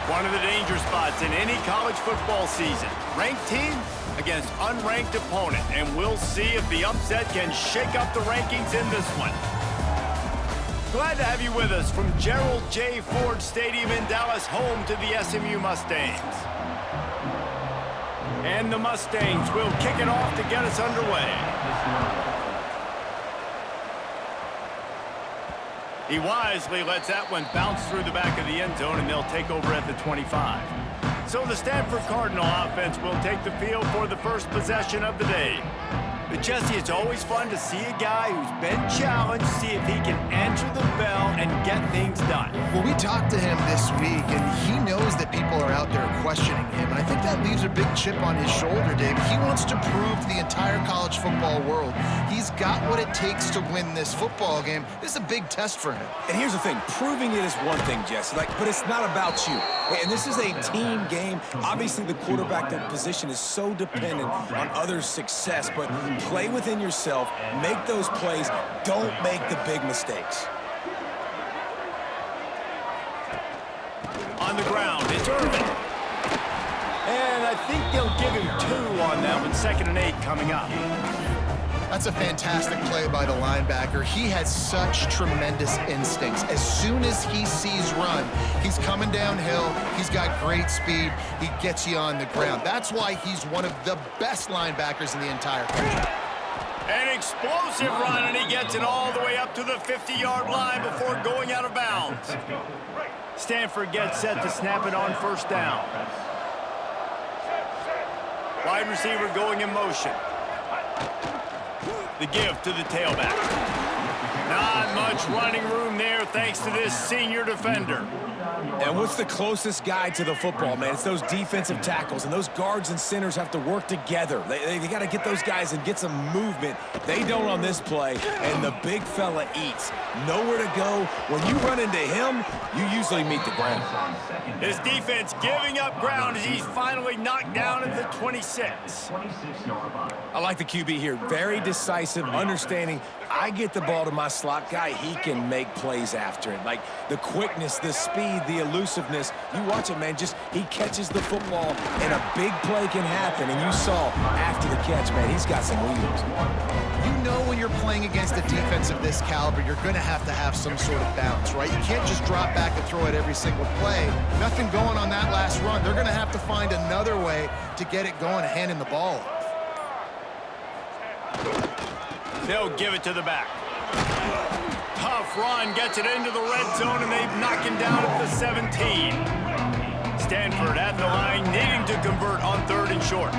One of the danger spots in any college football season. Ranked team against unranked opponent. And we'll see if the upset can shake up the rankings in this one. Glad to have you with us from Gerald J. Ford Stadium in Dallas, home to the SMU Mustangs. And the Mustangs will kick it off to get us underway. He wisely lets that one bounce through the back of the end zone, and they'll take over at the 25. So the Stanford Cardinal offense will take the field for the first possession of the day. But Jesse, it's always fun to see a guy who's been challenged, see if he can answer the bell and get things done. Well, we talked to him this week, and he knows that people are out there questioning him. And I think that leaves a big chip on his shoulder, Dave. He wants to prove to the entire college football world he's got what it takes to win this football game. This is a big test for him. And here's the thing. Proving it is one thing, Jesse, but it's not about you. And this is a team game. Obviously, the quarterback position is so dependent on others' success, but play within yourself, make those plays, don't make the big mistakes. On the ground, it's Irvin. And I think they'll give him 2 on that one, 2nd and 8 coming up. That's a fantastic play by the linebacker. He has such tremendous instincts. As soon as he sees run, he's coming downhill. He's got great speed. He gets you on the ground. That's why he's one of the best linebackers in the entire country. An explosive run, and he gets it all the way up to the 50-yard line before going out of bounds. Stanford gets set to snap it on first down. Wide receiver going in motion. The give to the tailback. Not much running room there thanks to this senior defender. And what's the closest guy to the football, man? It's those defensive tackles, and those guards and centers have to work together. They got to get those guys and get some movement. They don't on this play, and the big fella eats. Nowhere to go. When you run into him, you usually meet the ground. His defense giving up ground as he's finally knocked down at the 26. I like the QB here. Very decisive, understanding. I get the ball to my slot guy, he can make plays after it. Like the quickness, the speed, the elusiveness. You watch it, man, he catches the football and a big play can happen. And you saw after the catch, man, he's got some wheels. You know when you're playing against a defense of this caliber, you're going to have some sort of balance, right? You can't just drop back and throw it every single play. Nothing going on that last run. They're going to have to find another way to get it going, handing the ball off. They'll give it to the back. Tough run, gets it into the red zone, and they knock him down at the 17. Stanford at the line, needing to convert on 3rd and short.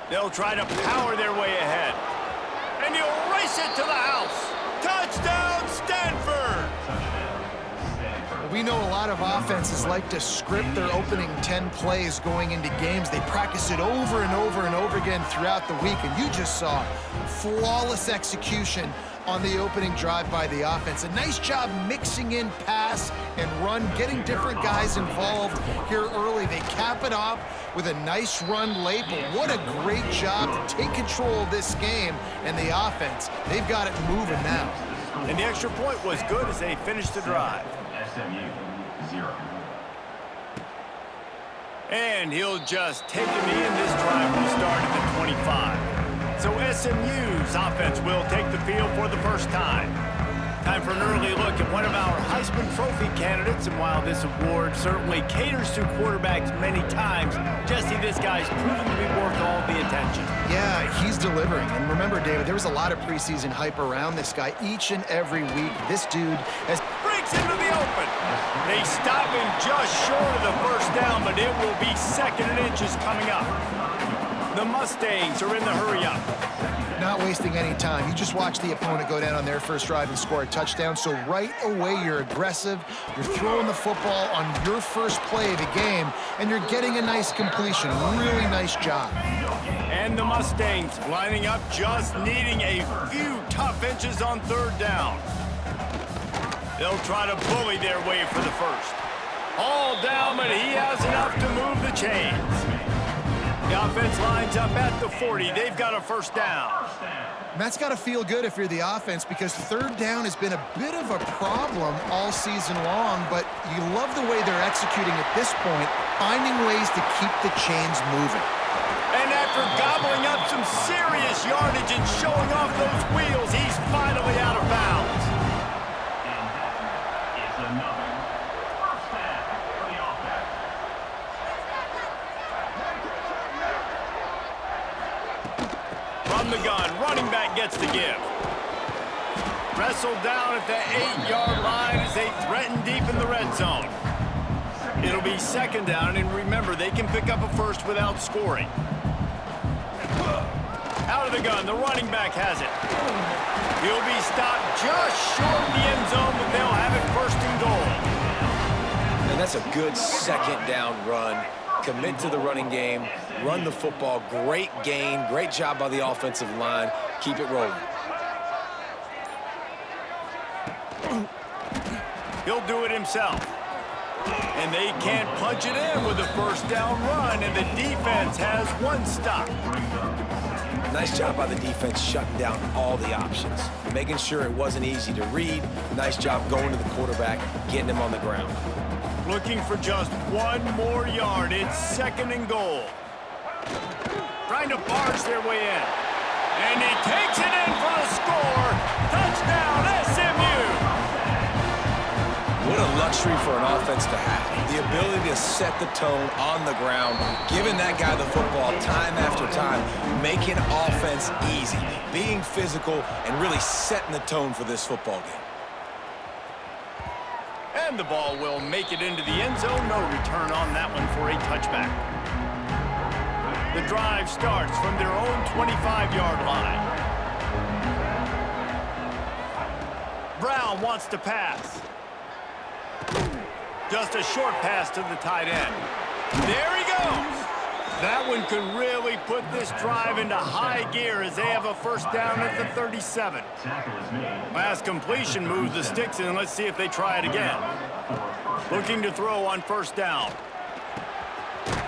They'll try to power their way ahead. And he'll race it to the house. Touchdown, Stanford! We know a lot of offenses like to script their opening 10 plays going into games. They practice it over and over and over again throughout the week, and you just saw flawless execution on the opening drive by the offense. A nice job mixing in pass and run, getting different guys involved here early. They cap it off with a nice run late, but what a great job to take control of this game and the offense. They've got it moving now. And the extra point was good as they finished the drive. SMU 0. And he'll just take a knee, and this drive will start at the 25. So SMU's offense will take the field for the first time. Time for an early look at one of our Heisman Trophy candidates, and while this award certainly caters to quarterbacks many times, Jesse, this guy's proven to be worth all the attention. Yeah, he's delivering. And remember, David, there was a lot of preseason hype around this guy each and every week. This dude has... Breaks into the open. They stop him just short of the first down, but it will be 2nd and inches coming up. The Mustangs are in the hurry-up. Not wasting any time. You just watch the opponent go down on their first drive and score a touchdown. So right away, you're aggressive. You're throwing the football on your first play of the game, and you're getting a nice completion. Really nice job. And the Mustangs lining up, just needing a few tough inches on 3rd down. They'll try to bully their way for the first. All down, but he has enough to move the chains. The offense lines up at the 40. They've got a first down. And that's got to feel good if you're the offense, because third down has been a bit of a problem all season long, but you love the way they're executing at this point, finding ways to keep the chains moving. And after gobbling up some serious yardage and showing off those wheels, he's finally out of bounds. It's another first down for the offense. From the gun, running back gets the give. Wrestled down at the 8-yard line as they threaten deep in the red zone. It'll be second down, and remember, they can pick up a first without scoring. Out of the gun, the running back has it. He'll be stopped just short of the end zone, but they'll have it first and goal. And that's a good second down run. Commit to the running game, run the football, great gain, great job by the offensive line. Keep it rolling. He'll do it himself. And they can't punch it in with a first down run, and the defense has one stop. Nice job by the defense shutting down all the options, making sure it wasn't easy to read. Nice job going to the quarterback, getting him on the ground. Looking for just one more yard. It's second and goal. Trying to barge their way in. And he takes it in for the score. Touchdown, SMU! What a luxury for an offense to have. The ability to set the tone on the ground, giving that guy the football time after time, making offense easy, being physical, and really setting the tone for this football game. And the ball will make it into the end zone. No return on that one for a touchback. The drive starts from their own 25-yard line. Brown wants to pass. Just a short pass to the tight end. There he goes. That one could really put this drive into high gear as they have a first down at the 37. Last completion moves the sticks in. Let's see if they try it again. Looking to throw on first down.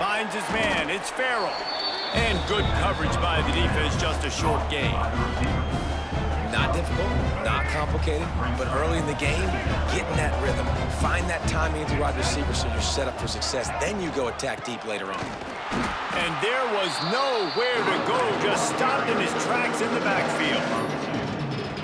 Finds his man. It's Farrell. And good coverage by the defense. Just a short gain. Not difficult, not complicated, but early in the game, getting that rhythm. Find that timing at the wide receiver so you're set up for success. Then you go attack deep later on. And there was nowhere to go, just stopped in his tracks in the backfield.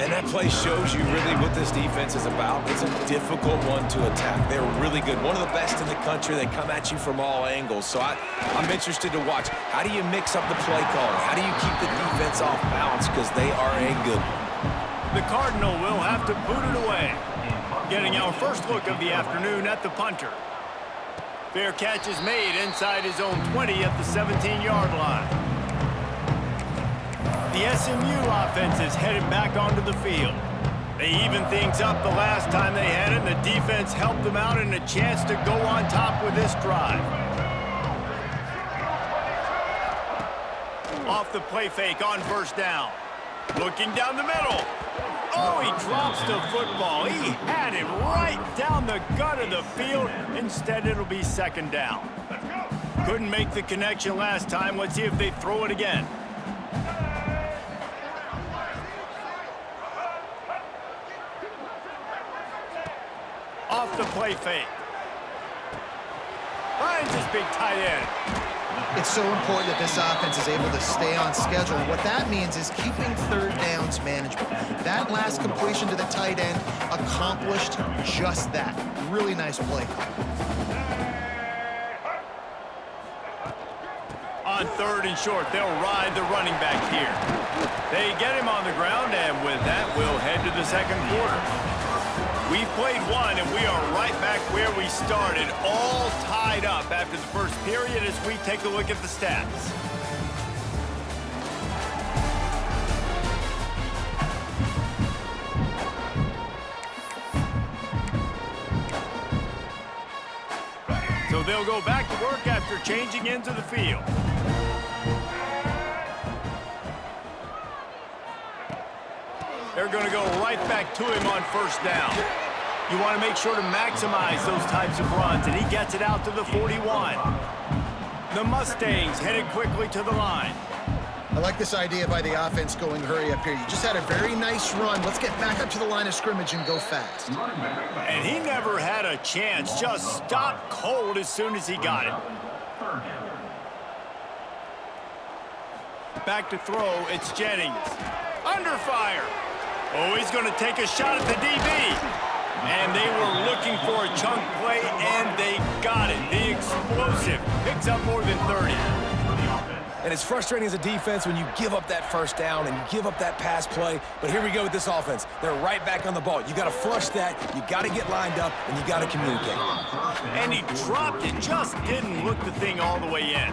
And that play shows you really what this defense is about. It's a difficult one to attack. They're really good. One of the best in the country. They come at you from all angles. So I'm interested to watch. How do you mix up the play calling? How do you keep the defense off balance? Because they are a good one. The Cardinal will have to boot it away. Getting our first look of the afternoon at the punter. Fair catch is made inside his own 20 at the 17-yard line. The SMU offense is headed back onto the field. They evened things up the last time they had it, and the defense helped them out and a chance to go on top with this drive. Off the play fake on first down. Looking down the middle. Oh, he drops the football. He had it right down the gut of the field. Instead, it'll be second down. Couldn't make the connection last time. Let's see if they throw it again. Off the play fake. Finds his big tight end. It's so important that this offense is able to stay on schedule. What that means is keeping third downs manageable. That last completion to the tight end accomplished just that. Really nice play. On third and short, they'll ride the running back here. They get him on the ground, and with that, we'll head to the second quarter. We've played one, and we are right back where we started, all tied up after the first period as we take a look at the stats. So they'll go back to work after changing into the field. They're going to go right back to him on first down. You want to make sure to maximize those types of runs, and he gets it out to the 41. The Mustangs headed quickly to the line. I like this idea by the offense going hurry up here. You just had a very nice run. Let's get back up to the line of scrimmage and go fast. And he never had a chance. Just stopped cold as soon as he got it. Back to throw, it's Jennings. Under fire. Oh, he's going to take a shot at the DB. And they were looking for a chunk play, and they got it. The explosive picks up more than 30. And it's frustrating as a defense when you give up that first down and you give up that pass play. But here we go with this offense. They're right back on the ball. You got to flush that. You got to get lined up, and you got to communicate. And he dropped it. Just didn't look the thing all the way in.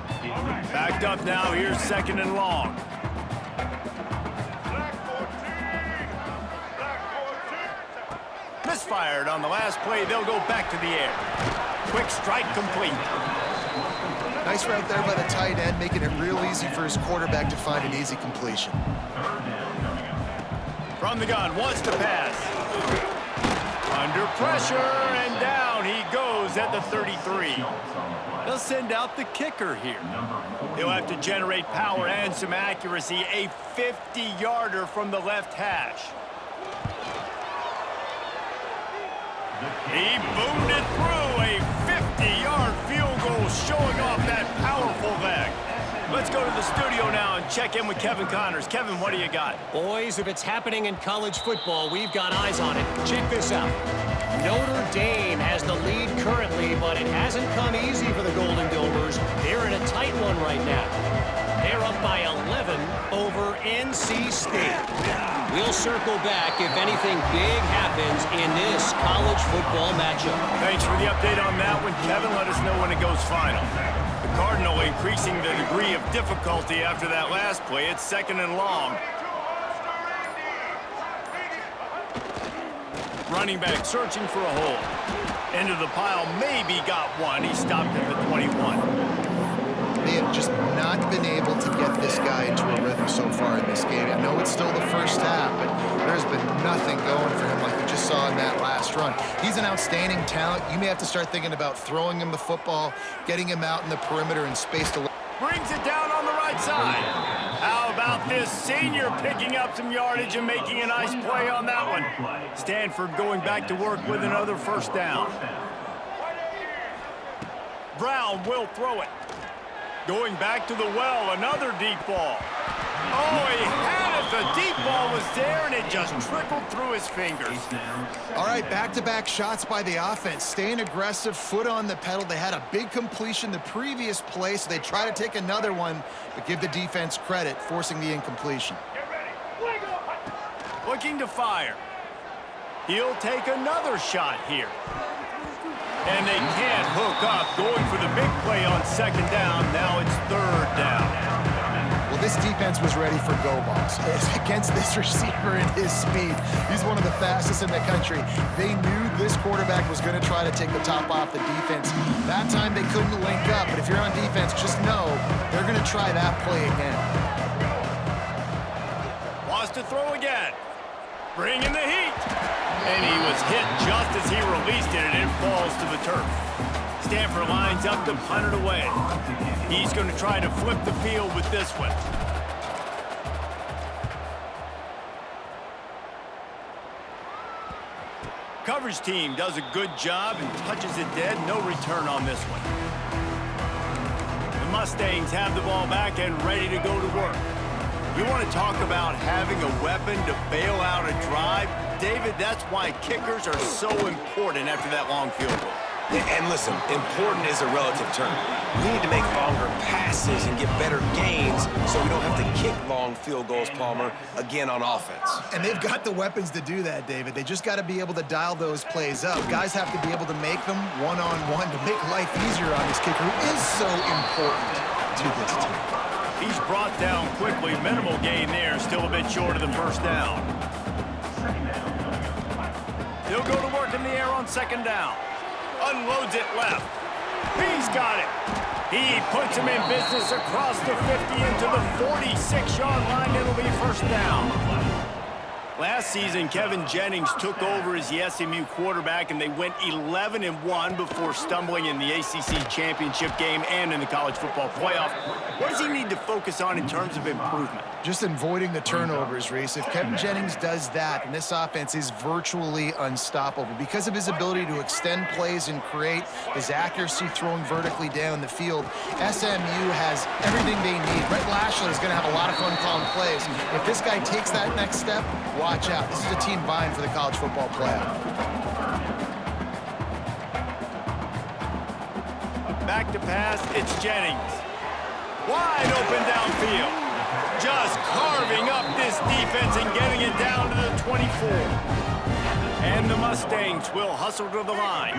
Backed up now. Here's 2nd and long. Misfired on the last play. They'll go back to the air. Quick strike complete. Nice route there by the tight end, making it real easy for his quarterback to find an easy completion. From the gun, wants to pass. Under pressure, and down he goes at the 33. They'll send out the kicker here. He'll have to generate power and some accuracy. A 50-yarder from the left hash. He boomed it through. A 50-yard field goal showing off that powerful leg. Let's go to the studio now and check in with Kevin Connors. Kevin, what do you got? Boys, if it's happening in college football, we've got eyes on it. Check this out. Notre Dame has the lead currently, but it hasn't come easy for the Golden Domers. They're in a tight one right now. They're up by 11 over NC State. We'll circle back if anything big happens in this college football matchup. Thanks for the update on that one, Kevin. Let us know when it goes final. The Cardinal increasing the degree of difficulty after that last play. It's 2nd and long. Running back searching for a hole. Into the pile, maybe got one. He stopped at the 21. They have just not been able to get this guy into a rhythm so far in this game. I know it's still the first half, but there's been nothing going for him like we just saw in that last run. He's an outstanding talent. You may have to start thinking about throwing him the football, getting him out in the perimeter and space to... Brings it down on the right side. How about this senior picking up some yardage and making a nice play on that one? Stanford going back to work with another first down. Brown will throw it. Going back to the well, another deep ball. Oh, he had it. The deep ball was there, and it just trickled through his fingers. All right, back-to-back shots by the offense. Staying aggressive, foot on the pedal. They had a big completion the previous play, so they try to take another one, but give the defense credit, forcing the incompletion. Looking to fire. He'll take another shot here. And they can't hook up. Going for the big play on 2nd down. Now it's 3rd down. Well, this defense was ready for go balls. Against this receiver and his speed, he's one of the fastest in the country. They knew this quarterback was going to try to take the top off the defense. That time they couldn't link up, but if you're on defense, just know they're going to try that play again. Wants to throw again. Bringing the heat. And he was hit just as he released it, and it falls to the turf. Stanford lines up to punt it away. He's going to try to flip the field with this one. Coverage team does a good job and touches it dead. No return on this one. The Mustangs have the ball back and ready to go to work. You want to talk about having a weapon to bail out a drive? David, that's why kickers are so important after that long field goal. And listen, important is a relative term. We need to make longer passes and get better gains so we don't have to kick long field goals, Palmer, again on offense. And they've got the weapons to do that, David. They just got to be able to dial those plays up. Guys have to be able to make them one-on-one to make life easier on this kicker, who is so important to this team. He's brought down quickly. Minimal gain there. Still a bit short of the first down. He'll go to work in the air on 2nd down. Unloads it left. He's got it. He puts him in business across the 50 into the 46-yard line. It'll be first down. Last season, Kevin Jennings took over as the SMU quarterback, and they went 11-1 before stumbling in the ACC championship game and in the college football playoff. What does he need to focus on in terms of improvement? Just avoiding the turnovers, Reese. If Kevin Jennings does that, then this offense is virtually unstoppable. Because of his ability to extend plays and create, his accuracy throwing vertically down the field, SMU has everything they need. Brett Lashley is going to have a lot of fun calling plays. If this guy takes that next step, watch out. This is a team vying for the college football playoff. Back to pass, it's Jennings. Wide open downfield. Just carving up this defense and getting it down to the 24. And the Mustangs will hustle to the line.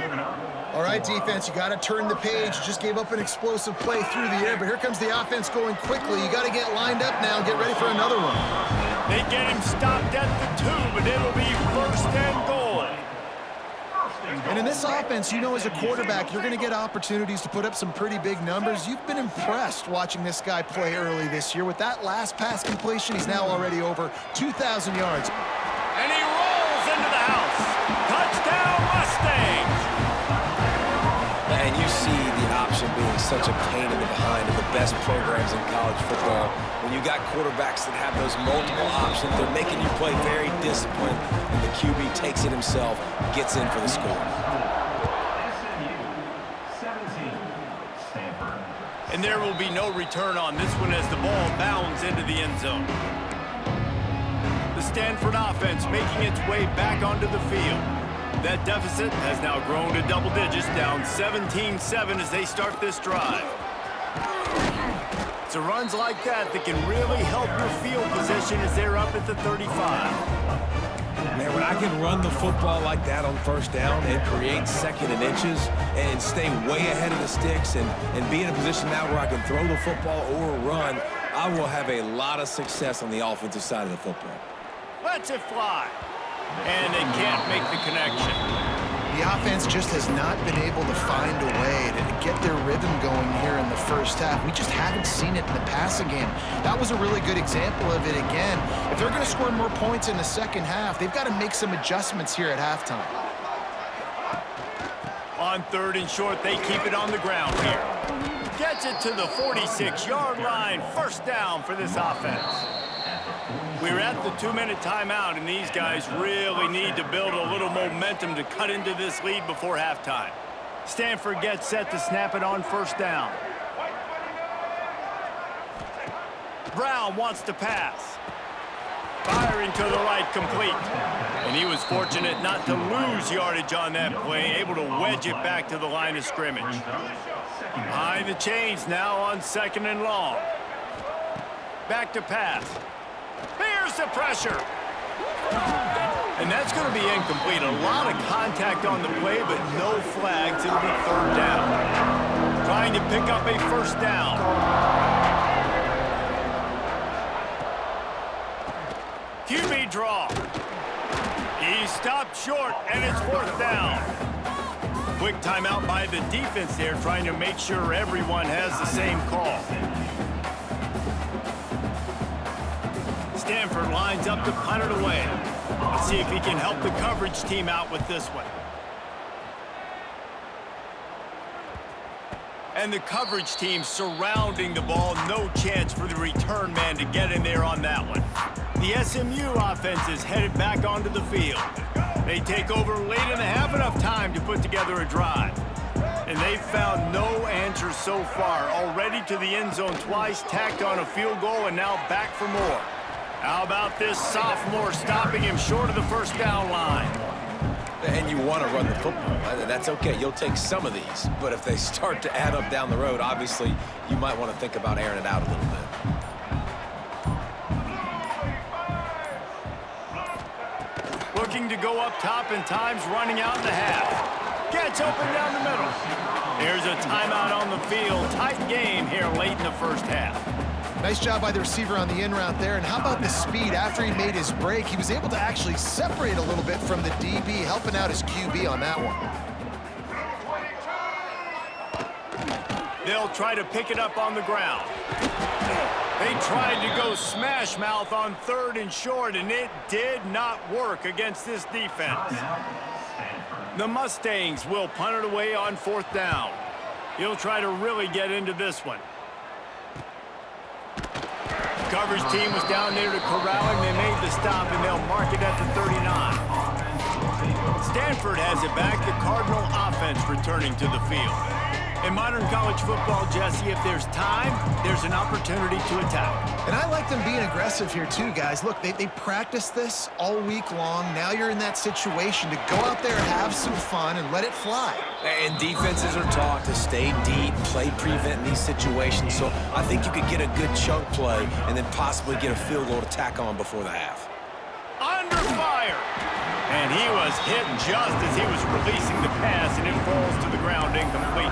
All right, defense, you got to turn the page. Just gave up an explosive play through the air, but here comes the offense going quickly. You got to get lined up now and get ready for another one. They get him stopped at the 2, but it'll be 1st and goal. And in this offense, you know, as a quarterback, you're going to get opportunities to put up some pretty big numbers. You've been impressed watching this guy play early this year. With that last pass completion, he's now already over 2,000 yards. And he rolls into the house. Touchdown, Mustangs! And you see the option being such a pain in the behind of the best programs in college football. When you got quarterbacks that have those multiple options, they're making you play very disciplined, and the QB takes it himself, gets in for the score. SMU 17, Stanford. And there will be no return on this one as the ball bounds into the end zone. The Stanford offense making its way back onto the field. That deficit has now grown to double digits, down 17-7 as they start this drive. It's runs like that that can really help your field position as they're up at the 35. Man, when I can run the football like that on 1st down and create 2nd and inches and stay way ahead of the sticks and be in a position now where I can throw the football or run, I will have a lot of success on the offensive side of the football. Lets it fly. And they can't make the connection. The offense just has not been able to find a way to get their rhythm going here in the 1st half. We just haven't seen it in the passing game. That was a really good example of it again. If they're going to score more points in the 2nd half, they've got to make some adjustments here at halftime. On 3rd and short, they keep it on the ground here. Gets it to the 46-yard line. 1st down for this offense. We're at the 2-minute timeout, and these guys really need to build a little momentum to cut into this lead before halftime. Stanford gets set to snap it on 1st down. Brown wants to pass. Firing to the right, complete. And he was fortunate not to lose yardage on that play, able to wedge it back to the line of scrimmage. Behind the chains now on 2nd and long. Back to pass. Here's the pressure. And that's going to be incomplete. A lot of contact on the play, but no flags. It'll be 3rd down. Trying to pick up a 1st down. QB draw. He stopped short, and it's 4th down. Quick timeout by the defense there, trying to make sure everyone has the same call. Stanford lines up to punt it away. Let's see if he can help the coverage team out with this one. And the coverage team surrounding the ball. No chance for the return man to get in there on that one. The SMU offense is headed back onto the field. They take over late in the half, enough time to put together a drive. And they've found no answer so far. Already to the end zone twice, tacked on a field goal, and now back for more. How about this sophomore stopping him short of the 1st down line? And you want to run the football. That's okay. You'll take some of these. But if they start to add up down the road, obviously, you might want to think about airing it out a little bit. Looking to go up top, and time's running out in the half. Gets open down the middle. There's a timeout on the field. Tight game here late in the 1st half. Nice job by the receiver on the in route there. And how about the speed? After he made his break, he was able to actually separate a little bit from the DB, helping out his QB on that one. They'll try to pick it up on the ground. They tried to go smash mouth on 3rd and short, and it did not work against this defense. The Mustangs will punt it away on 4th down. He'll try to really get into this one. Coverage team was down there to corral him. They made the stop, and they'll mark it at the 39. Stanford has it back. The Cardinal offense returning to the field. In modern college football, Jesse, if there's time, there's an opportunity to attack. And I like them being aggressive here too, guys. Look, they practice this all week long. Now you're in that situation to go out there, have some fun, and let it fly. And defenses are taught to stay deep, play prevent in these situations. So I think you could get a good chunk play and then possibly get a field goal to tack on before the half. Under fire! And he was hit just as he was releasing the pass, and it falls to the ground incomplete.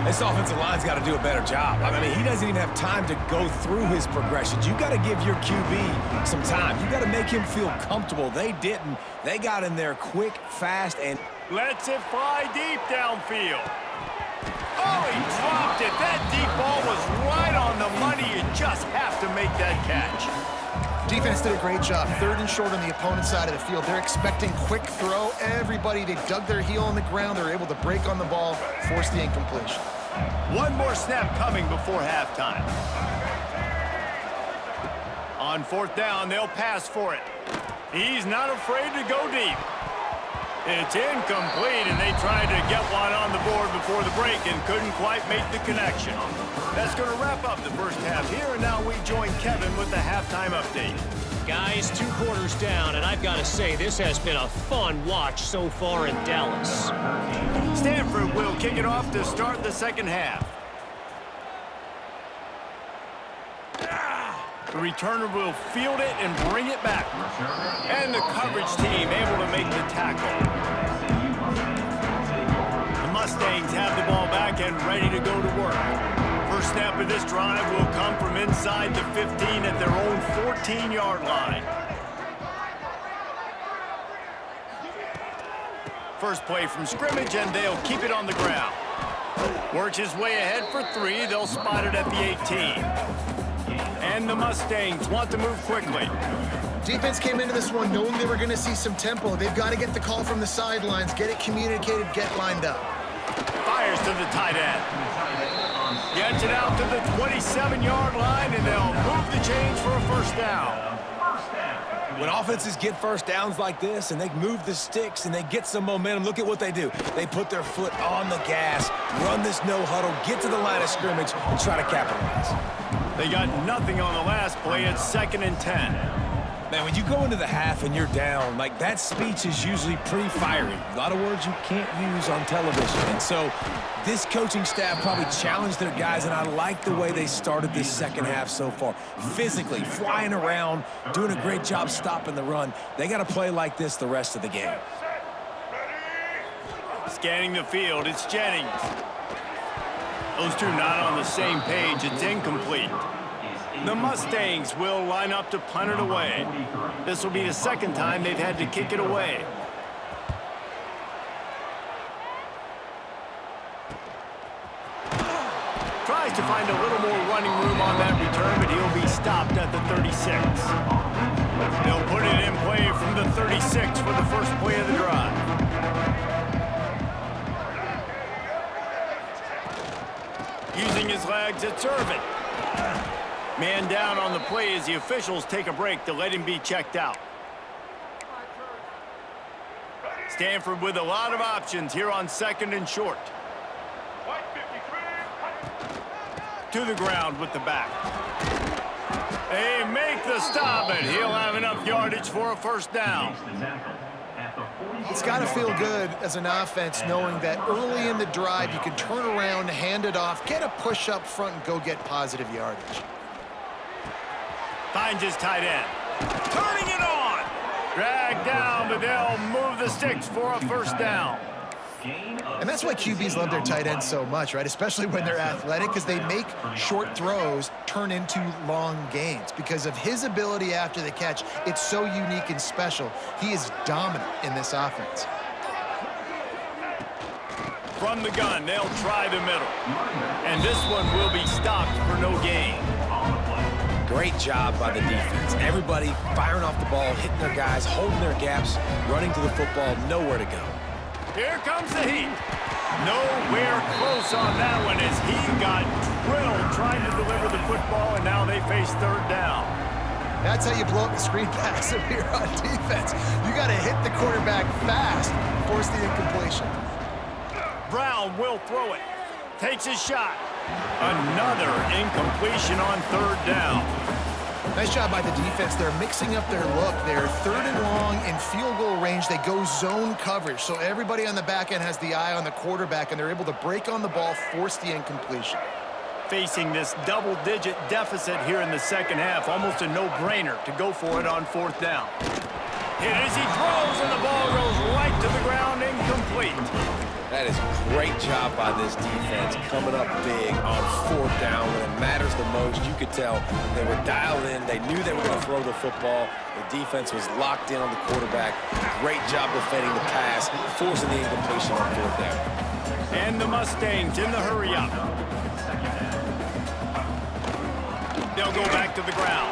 This offensive line's got to do a better job. I mean, he doesn't even have time to go through his progressions. You got to give your QB some time. You got to make him feel comfortable. They didn't. They got in there quick, fast, and lets it fly deep downfield. Oh, he dropped it. That deep ball was right on the money. You just have to make that catch. Defense did a great job. 3rd and short on the opponent's side of the field. They're expecting quick throw. Everybody, they dug their heel on the ground. They're able to break on the ball, force the incompletion. One more snap coming before halftime. On 4th down, they'll pass for it. He's not afraid to go deep. It's incomplete, and they tried to get one on the board before the break and couldn't quite make the connection. That's going to wrap up the first half here, and now we join Kevin with the halftime update. Guys, 2 quarters down, and I've got to say, this has been a fun watch so far in Dallas. Stanford will kick it off to start the second half. The returner will field it and bring it back. And the coverage team able to make the tackle. The Mustangs have the ball back and ready to go to work. First snap of this drive will come from inside the 15 at their own 14-yard line. First play from scrimmage, and they'll keep it on the ground. Works his way ahead for 3. They'll spot it at the 18. And the Mustangs want to move quickly. Defense came into this one knowing they were going to see some tempo. They've got to get the call from the sidelines, get it communicated, get lined up. Fires to the tight end. Gets it out to the 27-yard line, and they'll move the chains for a first down. when offenses get first downs like this and they move the sticks and they get some momentum, look at what they do. They put their foot on the gas, run this no-huddle, get to the line of scrimmage, and try to capitalize. They got nothing on the last play. It's 2nd and 10. Man, when you go into the half and you're down, like, that speech is usually pretty fiery. A lot of words you can't use on television. And so this coaching staff probably challenged their guys, and I like the way they started this second half so far. Physically, flying around, doing a great job stopping the run. They got to play like this the rest of the game. Scanning the field, it's Jennings. Those two not on the same page. It's incomplete. The Mustangs will line up to punt it away. This will be the second time they've had to kick it away. Tries to find a little more running room on that return, but he'll be stopped at the 36. They'll put it in play from the 36 for the first play of the drive. Using his legs, it's Irvin. Man down on the play as the officials take a break to let him be checked out. Stanford with a lot of options here on 2nd and short. To the ground with the back. They make the stop, and he'll have enough yardage for a first down. It's got to feel good as an offense knowing that early in the drive you can turn around, hand it off, get a push up front, and go get positive yardage. Finds his tight end. Turning it on. Dragged down, but they'll move the sticks for a first down. And that's why QBs love their tight ends so much, right? Especially when they're athletic, because they make short throws turn into long gains. Because of his ability after the catch, it's so unique and special. He is dominant in this offense. From the gun, they'll try the middle. And this one will be stopped for no gain. Great job by the defense. Everybody firing off the ball, hitting their guys, holding their gaps, running to the football, nowhere to go. Here comes the heat. Nowhere close on that one as he got drilled trying to deliver the football, and now they face third down. That's how you blow up the screen pass up here on defense. You got to hit the quarterback fast, force the incompletion. Brown will throw it. Takes his shot. Another incompletion on third down. Nice job by the defense. They're mixing up their look. They're third and long in field goal range. They go zone coverage. So everybody on the back end has the eye on the quarterback, and they're able to break on the ball, force the incompletion. Facing this double-digit deficit here in the second half, almost a no-brainer to go for it on fourth down. Hit as he throws, and the ball goes right to the ground, incomplete. That is a great job by this defense, coming up big on fourth down when it matters the most. You could tell they were dialed in. They knew they were going to throw the football. The defense was locked in on the quarterback. Great job defending the pass, forcing the incompletion on fourth down. And the Mustangs in the hurry-up. They'll go back to the ground.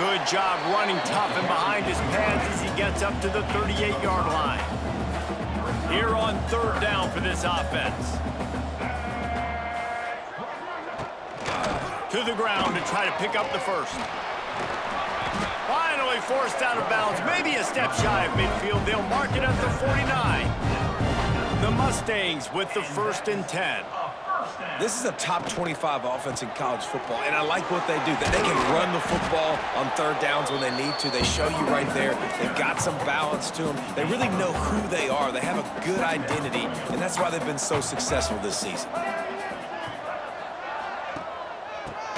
Good job running tough and behind his pads as he gets up to the 38-yard line. Here on third down for this offense. To the ground to try to pick up the first. Finally forced out of bounds. Maybe a step shy of midfield. They'll mark it at the 49. The Mustangs with the 1st and 10. This is a top 25 offense in college football, and I like what they do. That they can run the football on third downs when they need to. They show you right there. They've got some balance to them. They really know who they are. They have a good identity, and that's why they've been so successful this season.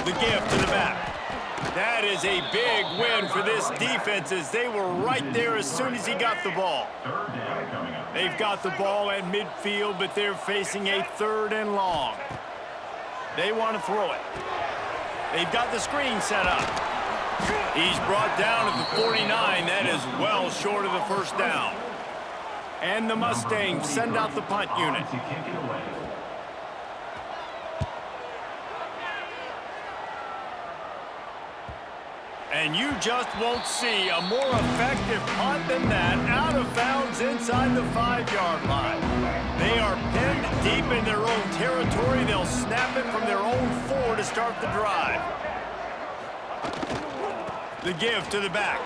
The give to the back. That is a big win for this defense as they were right there as soon as he got the ball. They've got the ball at midfield, but they're facing a 3rd and long. They want to throw it. They've got the screen set up. He's brought down at the 49. That is well short of the first down. And the Mustangs send out the punt unit. And you just won't see a more effective punt than that, out of bounds inside the 5-yard line. They are pinned deep in their own territory. They'll snap it from their own 4 to start the drive. The give to the back.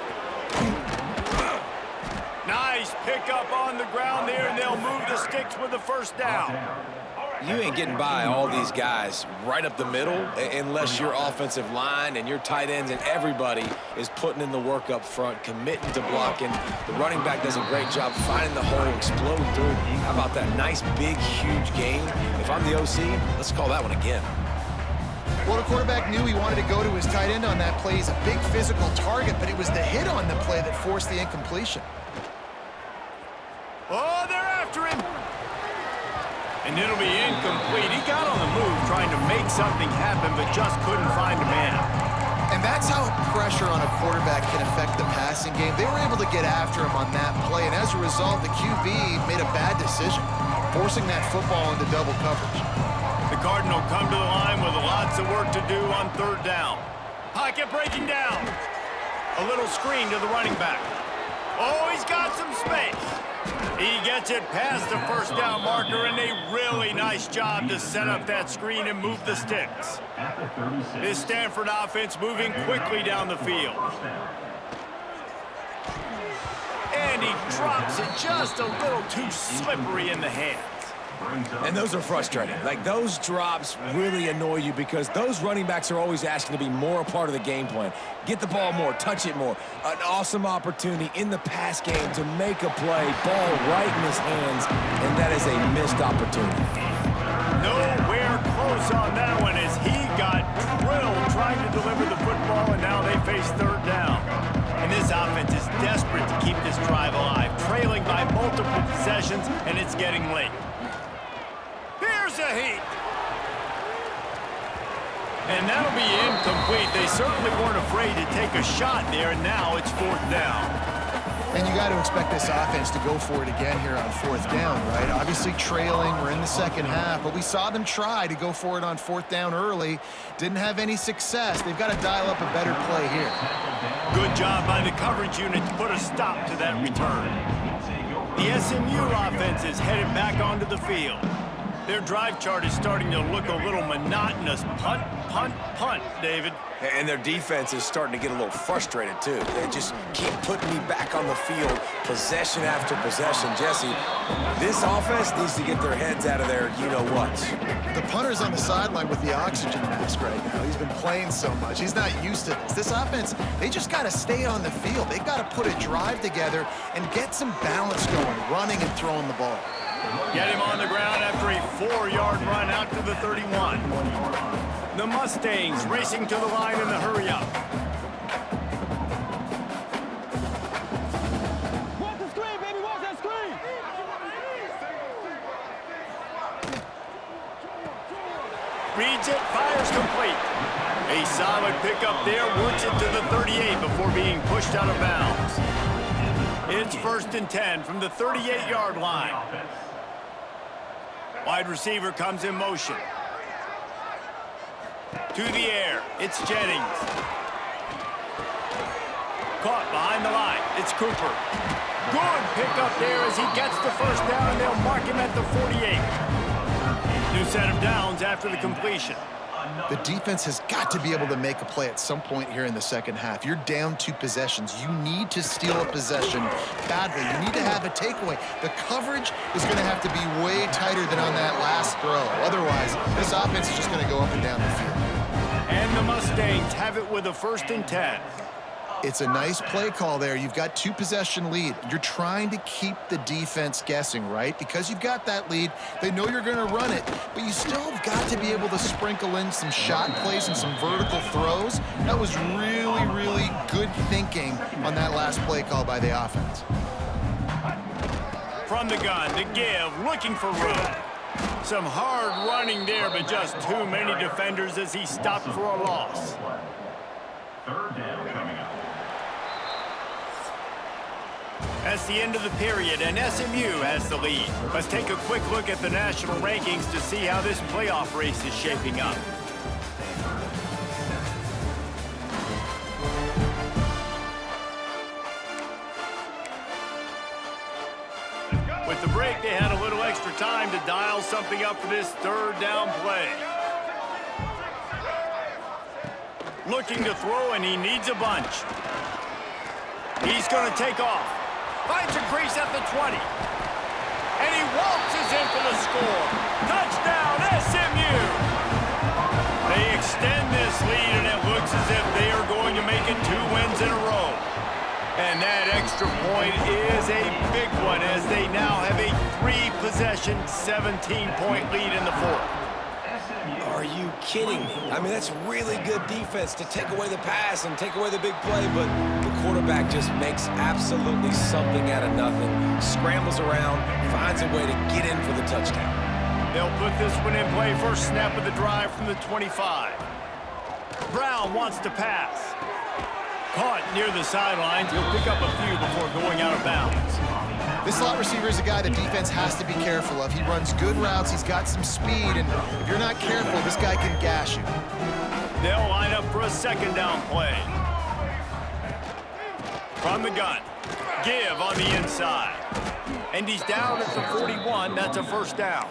Nice pickup on the ground there, and they'll move the sticks with the first down. You ain't getting by all these guys right up the middle unless your offensive line and your tight ends and everybody is putting in the work up front, committing to blocking. The running back does a great job finding the hole, exploding through. How about that nice, big, huge gain? If I'm the OC, let's call that one again. Well, the quarterback knew he wanted to go to his tight end on that play. He's a big physical target, but it was the hit on the play that forced the incompletion. Oh, they're after him. And it'll be incomplete. He got on the move trying to make something happen, but just couldn't find a man. And that's how pressure on a quarterback can affect the passing game. They were able to get after him on that play, and as a result, the QB made a bad decision, forcing that football into double coverage. The Cardinal come to the line with lots of work to do on third down. Pocket breaking down. A little screen to the running back. Oh, he's got some space. He gets it past the first down marker, and a really nice job to set up that screen and move the sticks. This Stanford offense moving quickly down the field. And he drops it just a little too slippery in the hands. And those are frustrating. Like, those drops really annoy you because those running backs are always asking to be more a part of the game plan. Get the ball more, touch it more. An awesome opportunity in the pass game to make a play, ball right in his hands, and that is a missed opportunity. Nowhere close on that one as he got drilled trying to deliver the football, and now they face third down. And this offense is desperate to keep this drive alive, trailing by multiple possessions, and it's getting late. Here's a heat. And that'll be incomplete. They certainly weren't afraid to take a shot there, and now it's fourth down. And you got to expect this offense to go for it again here on 4th down, right? Obviously trailing, we're in the second half, but we saw them try to go for it on 4th down early. Didn't have any success. They've got to dial up a better play here. Good job by the coverage unit to put a stop to that return. The SMU offense is headed back onto the field. Their drive chart is starting to look a little monotonous. Punt, punt, punt, David. And their defense is starting to get a little frustrated, too. They just keep putting me back on the field, possession after possession. Jesse, this offense needs to get their heads out of their you-know-whats. The punter's on the sideline with the oxygen mask right now. He's been playing so much. He's not used to this. This offense, they just got to stay on the field. They got to put a drive together and get some balance going, running and throwing the ball. Get him on the ground after a 4-yard run out to the 31. The Mustangs racing to the line in the hurry-up. Watch the screen, baby, watch that screen. Reads it, fires complete. A solid pickup there, works it to the 38 before being pushed out of bounds. It's 1st and 10 from the 38-yard line. Wide receiver comes in motion. To the air, it's Jennings. Caught behind the line, it's Cooper. Good pickup there as he gets the 1st down, and they'll mark him at the 48. New set of downs after the completion. The defense has got to be able to make a play at some point here in the second half. You're down 2 possessions. You need to steal a possession badly. You need to have a takeaway. The coverage is going to have to be way tighter than on that last throw. Otherwise, this offense is just going to go up and down the field. And the Mustangs have it with a 1st and 10. It's a nice play call there. You've got 2-possession lead. You're trying to keep the defense guessing, right? Because you've got that lead, they know you're going to run it, but you still have got to be able to sprinkle in some shot plays and some vertical throws. That was really, really good thinking on that last play call by the offense. From the gun, to give, looking for room. Some hard running there, but just too many defenders as he stopped for a loss. 3rd down coming up. That's the end of the period, and SMU has the lead. Let's take a quick look at the national rankings to see how this playoff race is shaping up. With the break, they had a little extra time to dial something up for this 3rd down play. Looking to throw, and he needs a bunch. He's going to take off. Finds a crease at the 20. And he waltzes in for the score. Touchdown, SMU! They extend this lead, and it looks as if they are going to make it 2 wins in a row. And that extra point is a big one, as they now have a 3-possession, 17-point lead in the 4th. Are you kidding me? I mean, that's really good defense to take away the pass and take away the big play, but the quarterback just makes absolutely something out of nothing, scrambles around, finds a way to get in for the touchdown. They'll put this one in play. 1st snap of the drive from the 25. Brown wants to pass. Caught near the sidelines. He'll pick up a few before going out of bounds. This slot receiver is a guy the defense has to be careful of. He runs good routes, he's got some speed, and if you're not careful, this guy can gash you. They'll line up for a 2nd down play. From the gun, give on the inside. And he's down at the 41, that's a 1st down.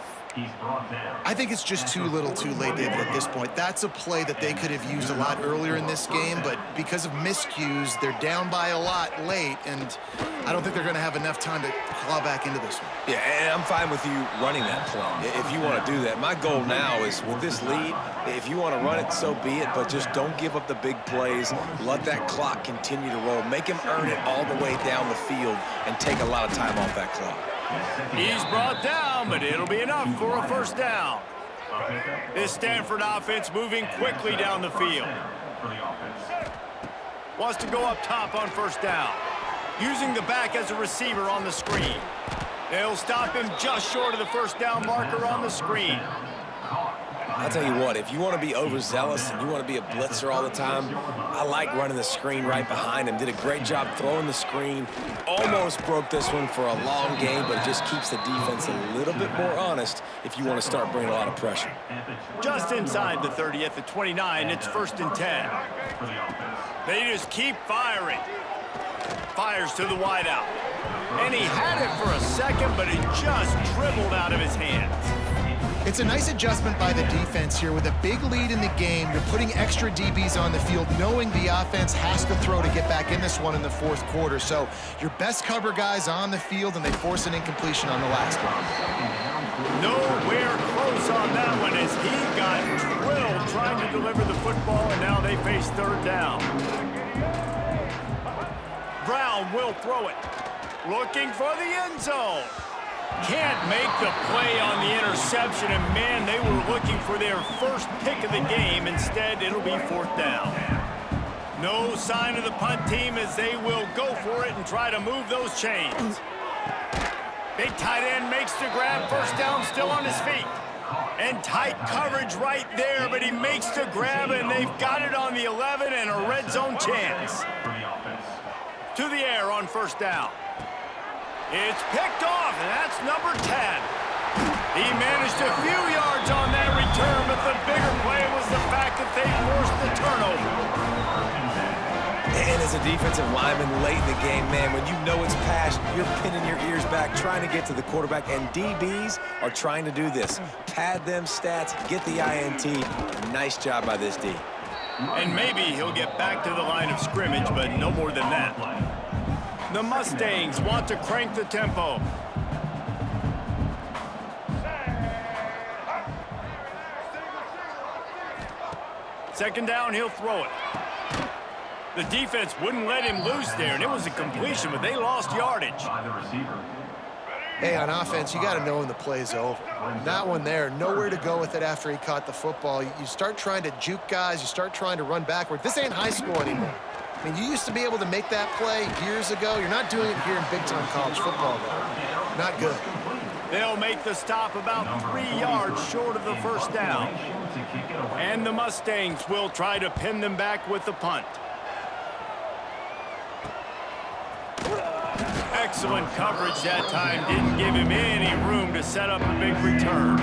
I think it's just too little too late, David, at this point. That's a play that they could have used a lot earlier in this game, but because of miscues, they're down by a lot late, and I don't think they're going to have enough time to claw back into this one. Yeah, and I'm fine with you running that play if you want to do that. My goal now is, with this lead, if you want to run it, so be it, but just don't give up the big plays. Let that clock continue to roll. Make him earn it all the way down the field and take a lot of time off that clock. He's brought down, but it'll be enough for a 1st down. This Stanford offense moving quickly down the field. Wants to go up top on 1st down. Using the back as a receiver on the screen. They'll stop him just short of the 1st down marker on the screen. I'll tell you what, if you want to be overzealous and you want to be a blitzer all the time, I like running the screen right behind him. Did a great job throwing the screen. Almost broke this one for a long game, but it just keeps the defense a little bit more honest if you want to start bringing a lot of pressure. Just inside the 30 at the 29, it's 1st and 10. They just keep firing. Fires to the wideout. And he had it for a second, but it just dribbled out of his hands. It's a nice adjustment by the defense here. With a big lead in the game, you're putting extra DBs on the field, knowing the offense has to throw to get back in this one in the 4th quarter. So your best cover guys on the field, and they force an incompletion on the last one. Nowhere close on that one as he got drilled trying to deliver the football, and now they face 3rd down. Brown will throw it. Looking for the end zone. Can't make the play on the interception, and man, they were looking for their first pick of the game. Instead, it'll be 4th down. No sign of the punt team as they will go for it and try to move those chains. Big tight end makes the grab. 1st down, still on his feet. And tight coverage right there, but he makes the grab, and they've got it on the 11 and a red zone chance. To the air on 1st down. It's picked off, and that's number 10. He managed a few yards on that return, but the bigger play was the fact that they forced the turnover. And as a defensive lineman late in the game, man, when you know it's passed, you're pinning your ears back, trying to get to the quarterback, and DBs are trying to do this. Pad them stats, get the INT. Nice job by this D. And maybe he'll get back to the line of scrimmage, but no more than that. The Mustangs want to crank the tempo. Second down, he'll throw it. The defense wouldn't let him loose there, and it was a completion, but they lost yardage. Hey, on offense, you got to know when the play's over. That one there, nowhere to go with it after he caught the football. You start trying to juke guys. You start trying to run backward. This ain't high school anymore. I mean, you used to be able to make that play years ago. You're not doing it here in big-time college football, though. Not good. They'll make the stop about 3 yards short of the 1st down. And the Mustangs will try to pin them back with the punt. Excellent coverage that time. Didn't give him any room to set up a big return.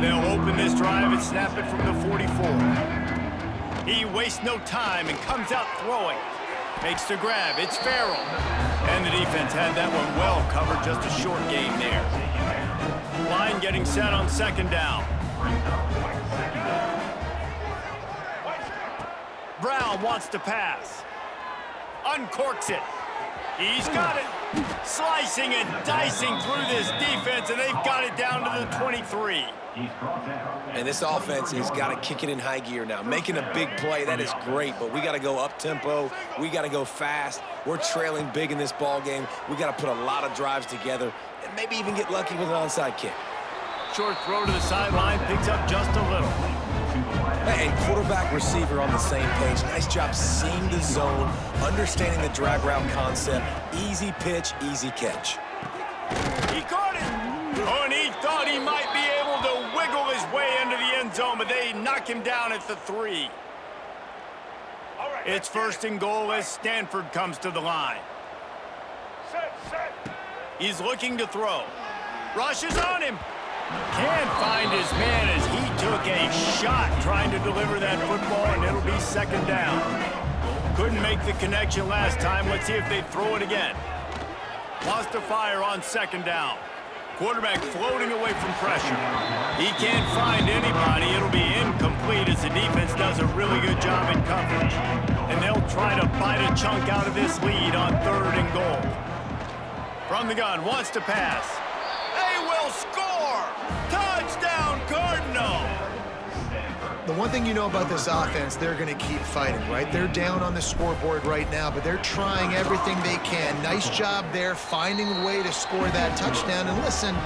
They'll open this drive and snap it from the 44. He wastes no time and comes out throwing. Makes the grab. It's Farrell. And the defense had that one well covered. Just a short game there. Line getting set on 2nd down. Brown wants to pass. Uncorks it. He's got it. Slicing and dicing through this defense, and they've got it down to the 23. And this offense has got to kick it in high gear now. Making a big play, that is great, but we got to go up-tempo. We got to go fast. We're trailing big in this ball game. We got to put a lot of drives together and maybe even get lucky with an onside kick. Short throw to the sideline, picks up just a little. And quarterback receiver on the same page. Nice job seeing the zone, understanding the drag route concept. Easy pitch, easy catch. He caught it. Oh, and he thought he might be able to wiggle his way into the end zone, but they knock him down at the 3. It's 1st and goal as Stanford comes to the line. He's looking to throw. Rushes on him. Can't find his man as he took a shot trying to deliver that football, and it'll be 2nd down. Couldn't make the connection last time. Let's see if they throw it again. Lost to fire on 2nd down. Quarterback floating away from pressure. He can't find anybody. It'll be incomplete as the defense does a really good job in coverage. And they'll try to bite a chunk out of this lead on 3rd and goal. From the gun, wants to pass. They will score! Touchdown, Cardinal! The one thing you know about this offense, they're going to keep fighting, right? They're down on the scoreboard right now, but they're trying everything they can. Nice job there, finding a way to score that touchdown. And listen,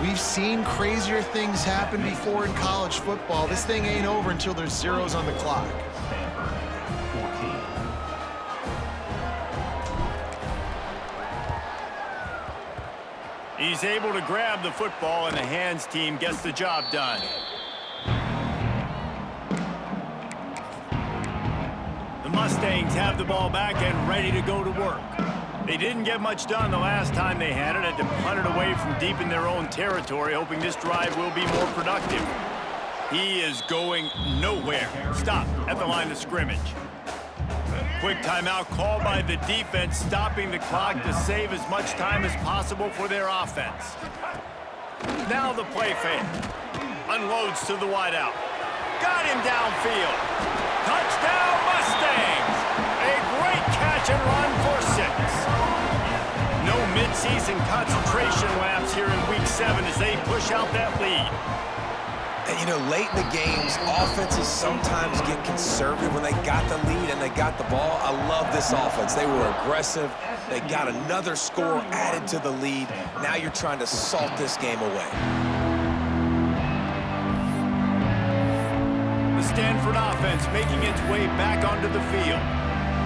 we've seen crazier things happen before in college football. This thing ain't over until there's zeros on the clock. He's able to grab the football, and the hands team gets the job done. Mustangs have the ball back and ready to go to work. They didn't get much done the last time they had it. Had to punt it away from deep in their own territory, hoping this drive will be more productive. He is going nowhere. Stop at the line of scrimmage. Quick timeout called by the defense, stopping the clock to save as much time as possible for their offense. Now the play fake. Unloads to the wideout. Got him downfield. Touchdown Mustangs! A great catch and run for 6. No midseason concentration laps here in Week 7 as they push out that lead. And, you know, late in the games, offenses sometimes get conservative when they got the lead and they got the ball. I love this offense. They were aggressive. They got another score added to the lead. Now you're trying to salt this game away. The Stanford offense making its way back onto the field.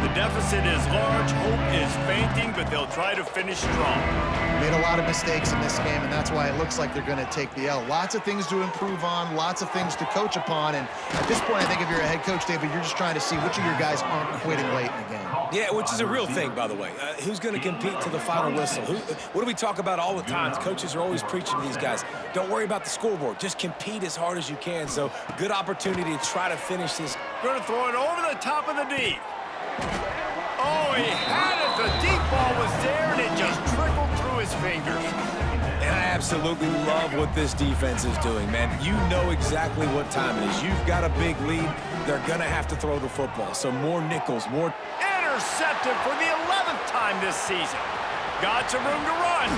The deficit is large, hope is fainting, but they'll try to finish strong. Made a lot of mistakes in this game, and that's why it looks like they're going to take the L. Lots of things to improve on, lots of things to coach upon, and at this point, I think if you're a head coach, David, you're just trying to see which of your guys aren't quitting late in the game. Yeah, which is a real thing, by the way. Who's going to compete to the final whistle? What do we talk about all the time? Coaches are always preaching to these guys. Don't worry about the scoreboard. Just compete as hard as you can. So, good opportunity to try to finish this. Going to throw it over the top of the D. Oh, he had it. The deep ball was there, and it just trickled through his fingers. And I absolutely love what this defense is doing, man. You know exactly what time it is. You've got a big lead. They're going to have to throw the football. So more nickels, more... Intercepted for the 11th time this season. Got some room to run.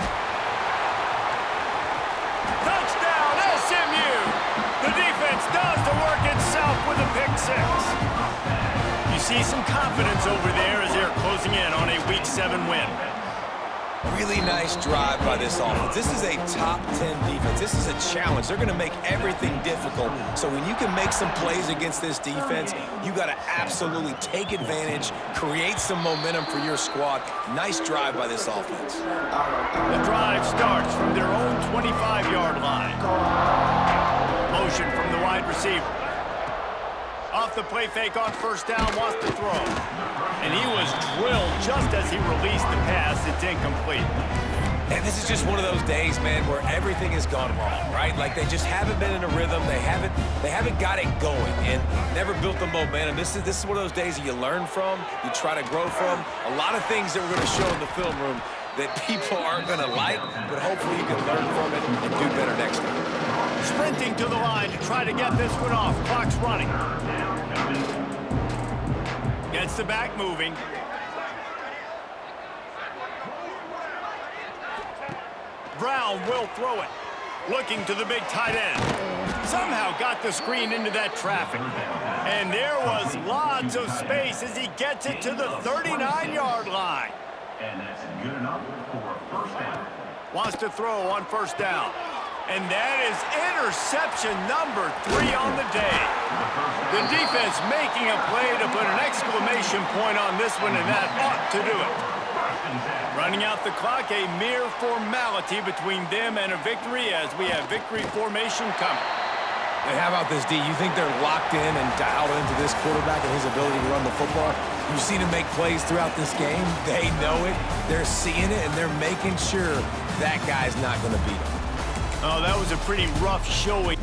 Touchdown, SMU. The defense does the work itself with a pick 6. You see some confidence over there as they're closing in on a Week 7 win. Really nice drive by this offense. This is a top 10 defense. This is a challenge. They're going to make everything difficult. So when you can make some plays against this defense, you got to absolutely take advantage, create some momentum for your squad. Nice drive by this offense. The drive starts from their own 25-yard line. Motion from the wide receiver. Off the play fake on first down, wants to throw. And he was drilled just as he released the pass. It's incomplete. And this is just one of those days, man, where everything has gone wrong, right? Like they just haven't been in a rhythm. They haven't got it going and never built the momentum. This is one of those days that you learn from, you try to grow from. A lot of things that we're going to show in the film room that people aren't going to like, but hopefully you can learn from it and do better next time. Sprinting to the line to try to get this one off. Clock's running. Gets the back moving. Brown will throw it. Looking to the big tight end. Somehow got the screen into that traffic. And there was lots of space as he gets it to the 39-yard line. And that's good enough for a first down. Wants to throw on first down. And that is interception number 3 on the day. The defense making a play to put an exclamation point on this one, and that ought to do it. Running out the clock, a mere formality between them and a victory as we have victory formation coming. And how about this, D? You think they're locked in and dialed into this quarterback and his ability to run the football? You've seen him make plays throughout this game. They know it. They're seeing it, and they're making sure that guy's not going to beat him. Oh, that was a pretty rough showing.